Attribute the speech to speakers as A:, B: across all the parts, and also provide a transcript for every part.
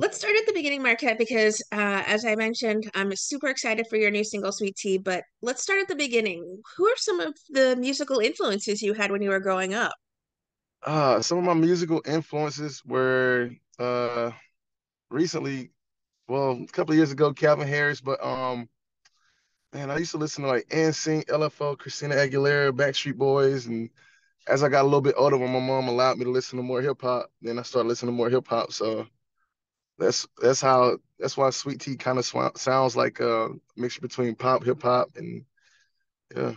A: Let's start at the beginning, Marquette, because as I mentioned, I'm super excited for your new single, Sweet Tea. But let's start at the beginning. Who are some of the musical influences you had when you were growing up?
B: Some of my musical influences were recently, well, a couple of years ago, Calvin Harris, but man, I used to listen to like NSYNC, LFO, Christina Aguilera, Backstreet Boys, and as I got a little bit older, when my mom allowed me to listen to more hip hop, then I started listening to more hip hop. So that's why Sweet Tea kind of sounds like a mixture between pop, hip hop, and yeah.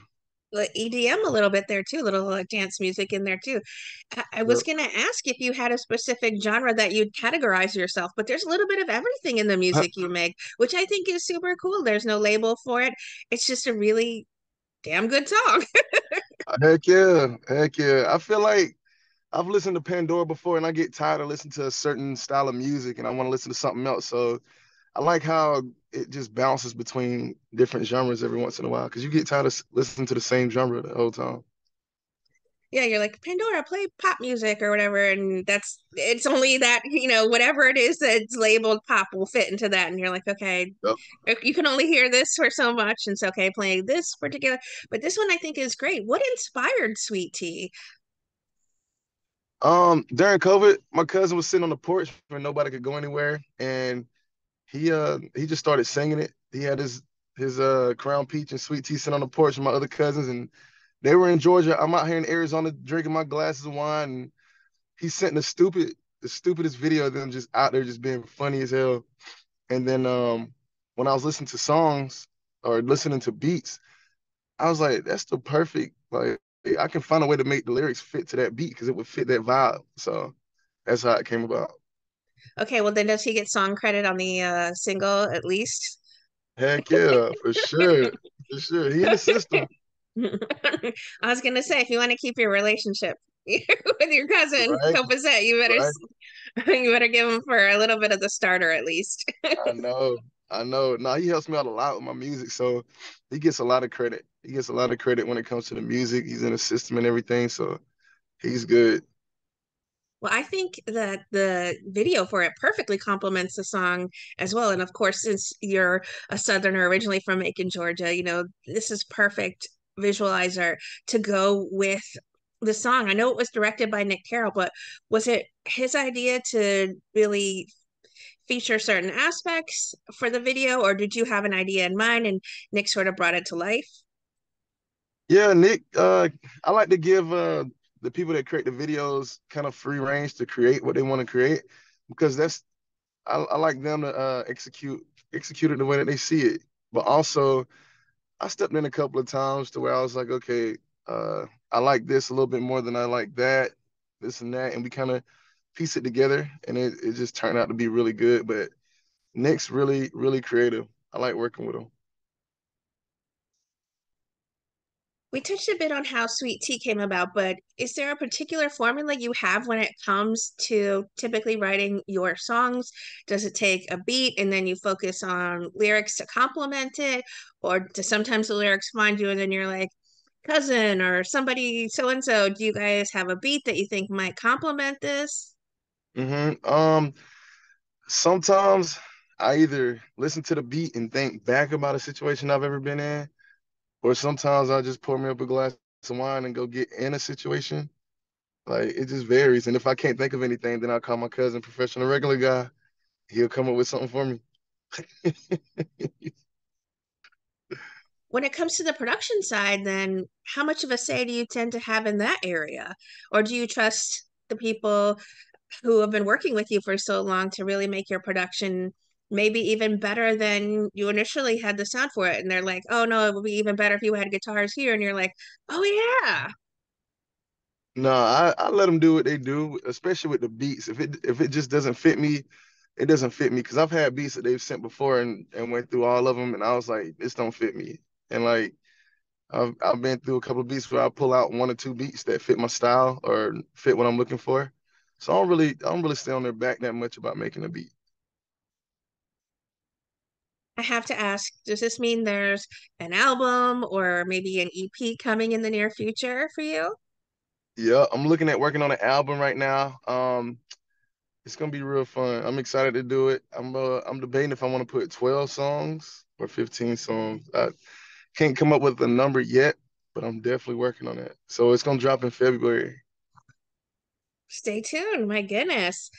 A: Like EDM a little bit there too, a little dance music in there too. I was
B: Yep.
A: going to ask if you had a specific genre that you'd categorize yourself, but there's a little bit of everything in the music you make, which I think is super cool. There's no label for it. It's just a really damn good song.
B: Heck yeah, heck yeah. I feel like I've listened to Pandora before and I get tired of listening to a certain style of music and I want to listen to something else. So I like how it just bounces between different genres every once in a while because you get tired of listening to the same genre the whole time.
A: Yeah, you're like, Pandora, play pop music or whatever. And it's only that, whatever it is that's labeled pop will fit into that. And you're like, okay,
B: Yep.
A: you can only hear this for so much. And so, okay, playing this particular, but this one I think is great. What inspired Sweet Tea?
B: During COVID, my cousin was sitting on the porch where nobody could go anywhere, and he just started singing it. He had his Crown Peach and Sweet Tea sitting on the porch with my other cousins, and they were in Georgia. I'm out here in Arizona drinking my glasses of wine, and he sent the stupidest video of them just out there just being funny as hell. And then when I was listening to songs or listening to beats, I was like, that's the perfect like I can find a way to make the lyrics fit to that beat because it would fit that vibe. So that's how it came about.
A: Okay, well, then does he get song credit on the single at least?
B: Heck yeah, for sure. For sure. He in the system.
A: I was gonna say, if you want to keep your relationship with your cousin
B: Right,
A: copacetic, you better
B: right.
A: you better give him for a little bit of the starter at least.
B: I know. I know. No, he helps me out a lot with my music. So he gets a lot of credit. He gets a lot of credit when it comes to the music. He's in the system and everything. So he's good.
A: Well, I think that the video for it perfectly complements the song as well. And of course, since you're a Southerner originally from Macon, Georgia, this is perfect visualizer to go with the song. I know it was directed by Nick Carroll, but was it his idea to really feature certain aspects for the video, or did you have an idea in mind and Nick sort of brought it to life?
B: Yeah, Nick, I like to give the people that create the videos kind of free range to create what they want to create because I like them to execute it the way that they see it. But also I stepped in a couple of times to where I was like, okay, I like this a little bit more than I like that, this and that, and we kind of piece it together, and it just turned out to be really good. But Nick's really, really creative. I like working with him.
A: We touched a bit on how Sweet Tea came about, but is there a particular formula you have when it comes to typically writing your songs? Does it take a beat and then you focus on lyrics to complement it? Or do sometimes the lyrics find you and then you're like, cousin or somebody so and so, do you guys have a beat that you think might complement this?
B: Sometimes I either listen to the beat and think back about a situation I've ever been in, or sometimes I just pour me up a glass of wine and go get in a situation. Like it just varies. And if I can't think of anything, then I'll call my cousin, professional regular guy. He'll come up with something for me.
A: When it comes to the production side, then how much of a say do you tend to have in that area? Or do you trust the people who have been working with you for so long to really make your production maybe even better than you initially had the sound for it? And they're like, oh no, it would be even better if you had guitars here. And you're like, oh yeah.
B: No, I let them do what they do, especially with the beats. If it just doesn't fit me, it doesn't fit me. Because I've had beats that they've sent before and went through all of them, and I was like, this don't fit me. And like I've been through a couple of beats where I pull out one or two beats that fit my style or fit what I'm looking for. So I don't really stay on their back that much about making a beat.
A: I have to ask, does this mean there's an album or maybe an EP coming in the near future for you?
B: Yeah, I'm looking at working on an album right now. It's gonna be real fun. I'm excited to do it. I'm debating if I want to put 12 songs or 15 songs. I can't come up with a number yet, but I'm definitely working on it. So it's gonna drop in February.
A: Stay tuned. My goodness.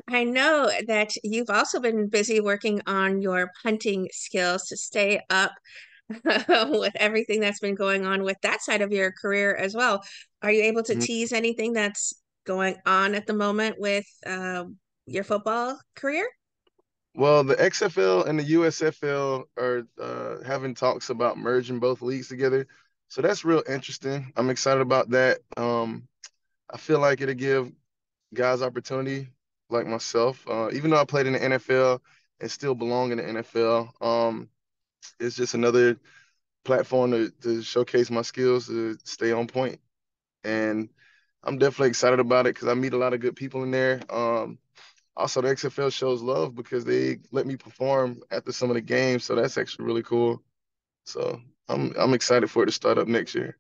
A: I know that you've also been busy working on your punting skills to stay up with everything that's been going on with that side of your career as well. Are you able to
B: Mhm.
A: tease anything that's going on at the moment with your football career?
B: Well, the XFL and the USFL are having talks about merging both leagues together. So that's real interesting. I'm excited about that. I feel like it'll give guys opportunity like myself. Even though I played in the NFL and still belong in the NFL, it's just another platform to showcase my skills to stay on point. And I'm definitely excited about it because I meet a lot of good people in there. Also, the XFL shows love because they let me perform after some of the games, so that's actually really cool. So I'm excited for it to start up next year.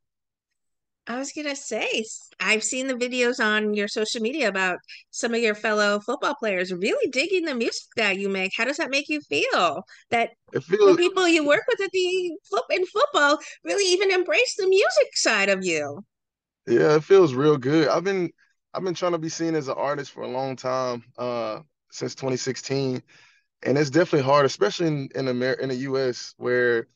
A: I was gonna say, I've seen the videos on your social media about some of your fellow football players really digging the music that you make. How does that make you feel? That
B: It
A: the
B: feels
A: people you work with at the in football really even embrace the music side of you.
B: Yeah, it feels real good. I've been trying to be seen as an artist for a long time, since 2016, and it's definitely hard, especially in the US where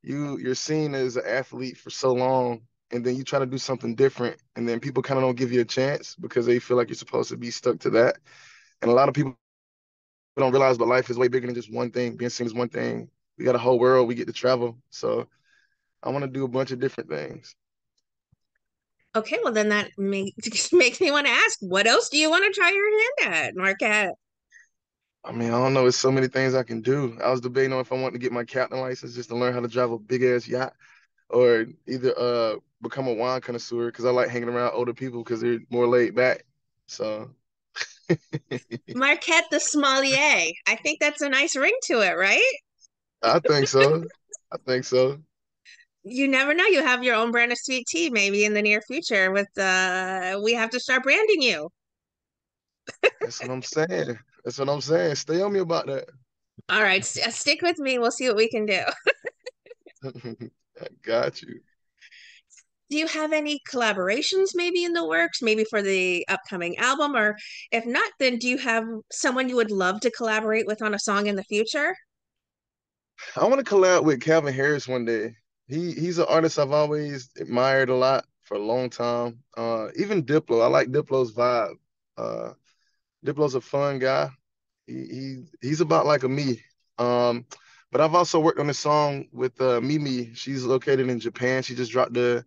B: you're seen as an athlete for so long, and then you try to do something different, and then people kind of don't give you a chance because they feel like you're supposed to be stuck to that. And a lot of people don't realize, but life is way bigger than just one thing. Being seen as one thing. We got a whole world. We get to travel. So I want to do a bunch of different things.
A: Okay, well then that makes me want to ask, what else do you want to try your hand at, Marquette?
B: I mean, I don't know. It's so many things I can do. I was debating on if I want to get my captain license just to learn how to drive a big ass yacht, or either become a wine connoisseur because I like hanging around older people because they're more laid back. So
A: Marquette the sommelier. I think that's a nice ring to it, right?
B: I think so. I think so.
A: You never know. You have your own brand of sweet tea maybe in the near future with we have to start branding you.
B: That's what I'm saying. That's what I'm saying. Stay on me about that.
A: All right, stick with me. We'll see what we can do.
B: I got you.
A: Do you have any collaborations maybe in the works, maybe for the upcoming album? Or if not, then do you have someone you would love to collaborate with on a song in the future?
B: I want to collab with Calvin Harris one day. He's an artist I've always admired a lot for a long time. Even Diplo, I like Diplo's vibe. Uh, Diplo's a fun guy. He's about like a me. Um, but I've also worked on a song with Mimi. She's located in Japan. She just dropped the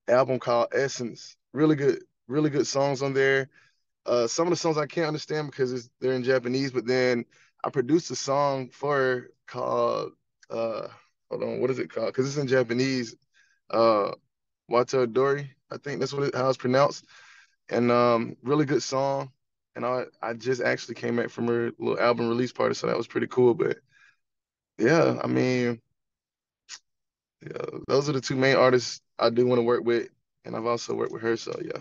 B: album called Essence. Really good songs on there. Some of the songs I can't understand because they're in Japanese, but then I produced a song for her called uh hold on, what is it called? Because it's in Japanese. Uh Wata Dori, I think that's how it's pronounced. And really good song. And I just actually came back from her little album release party, so that was pretty cool. But yeah, I mean, yeah, those are the two main artists I do want to work with, and I've also worked with her, so yeah.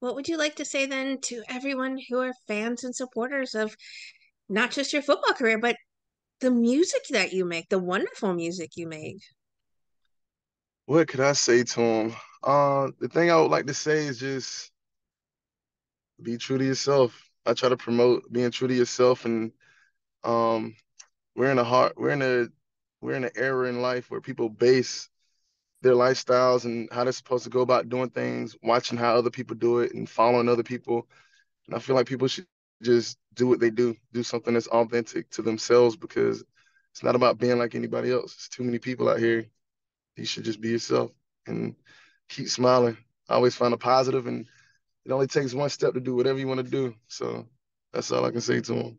A: What would you like to say then to everyone who are fans and supporters of not just your football career, but the music that you make, the wonderful music you make?
B: What could I say to him? The thing I would like to say is just be true to yourself. I try to promote being true to yourself, and um, we're in a heart, we're in an era in life where people base their lifestyles and how they're supposed to go about doing things, watching how other people do it and following other people. And I feel like people should just do what they do something that's authentic to themselves because it's not about being like anybody else. There's too many people out here. You should just be yourself and keep smiling. Always find a positive, and it only takes one step to do whatever you want to do. So that's all I can say to them.